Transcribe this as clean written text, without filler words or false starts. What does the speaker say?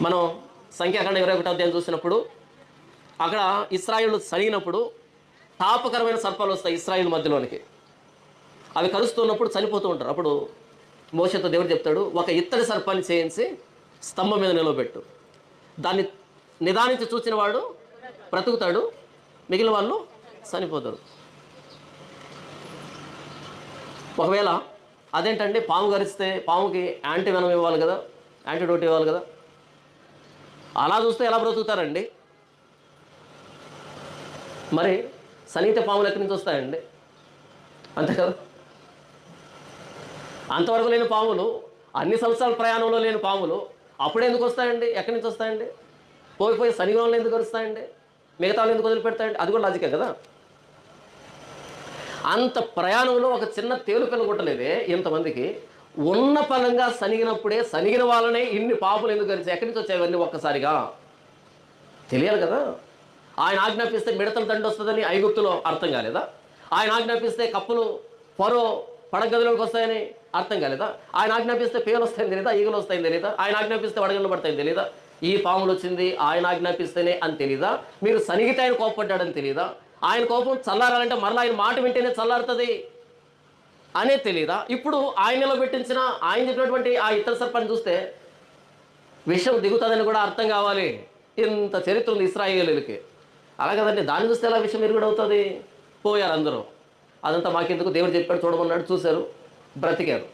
మనం సంఖ్యాకాండం 21వ అధ్యాయం చూసినప్పుడు అక్కడ ఇశ్రాయేలు సరిగినప్పుడు తాపకరమైన సర్పాలు వస్తాయి ఇశ్రాయేలు మధ్యలోనికి. అవి కలుస్తున్నప్పుడు చనిపోతూ ఉంటారు. అప్పుడు మోషేతో దేవుడు చెప్తాడు, ఒక ఇత్తడి సర్పాన్ని చేయించి స్తంభం మీద నిలవబెట్టు, దాన్ని నిదానించి చూసిన వాడు బ్రతుకుతాడు, మిగిలిన వాళ్ళు చనిపోతారు. ఒకవేళ అదేంటండి, పాము గరిస్తే పాముకి యాంటీవెనం ఇవ్వాలి కదా, యాంటీడోట్ ఇవ్వాలి కదా, అలా చూస్తే ఎలా బ్రతుకుతారండి? మరి సనీత పాములు ఎక్కడి నుంచి వస్తాయండి? అంతే కదా. అంతవరకు లేని పాములు, అన్ని సంవత్సరాల ప్రయాణంలో లేని పాములు అప్పుడు ఎందుకు వస్తాయండి? ఎక్కడి నుంచి వస్తాయండి? పోయి శనిగ్రహంలో ఎందుకు వస్తాయండి? మిగతా వాళ్ళు ఎందుకు వదిలిపెడతాయండి? అది కూడా లాజికే కదా. అంత ప్రయాణంలో ఒక చిన్న తేలుపిల్ల గుట్టలేదే ఇంతమందికి. ఉన్న పలంగా సనిగినప్పుడే సనిగిన వాళ్ళనే ఇన్ని పాపులు ఎందుకు కలిసి ఎక్కడి నుంచి వచ్చాయవన్నీ ఒక్కసారిగా తెలియాలి కదా. ఆయన ఆజ్ఞాపిస్తే మిడతల దండు వస్తుందని ఐగుప్తులో అర్థం కాలేదా? ఆయన ఆజ్ఞాపిస్తే కప్పులు ఫరో పడగదిలోకి వస్తాయని అర్థం కాలేదా? ఆయన ఆజ్ఞాపిస్తే పేలు వస్తాయని తెలియదా? ఈగలు వస్తాయని తెలియదా? ఆయన ఆజ్ఞాపిస్తే వడగళ్ళు పడతాయని తెలియదా? ఈ పాములు వచ్చింది ఆయన ఆజ్ఞాపిస్తేనే అని తెలీదా? మీరు సనిగితే ఆయన కోపపడ్డాడని తెలీదా? ఆయన కోపం చల్లారాలంటే మరలా ఆయన మాట వింటేనే చల్లారుతుంది అనే తెలీదా? ఇప్పుడు ఆయనలో పెట్టించిన ఆయన చెప్పినటువంటి ఆ ఇతర సర్పాన్ని చూస్తే విషం దిగుతుందని కూడా అర్థం కావాలి. ఇంత చరిత్ర ఉంది ఇశ్రాయేలీలకి. అలా కదండి, దాన్ని చూస్తే ఎలా విషయం ఎరుగుడు అవుతుంది? పోయారు అందరూ. అదంతా మాకెందుకు, దేవుడు చెప్పాడు చూడమన్నాడు, చూశారు, బ్రతికారు.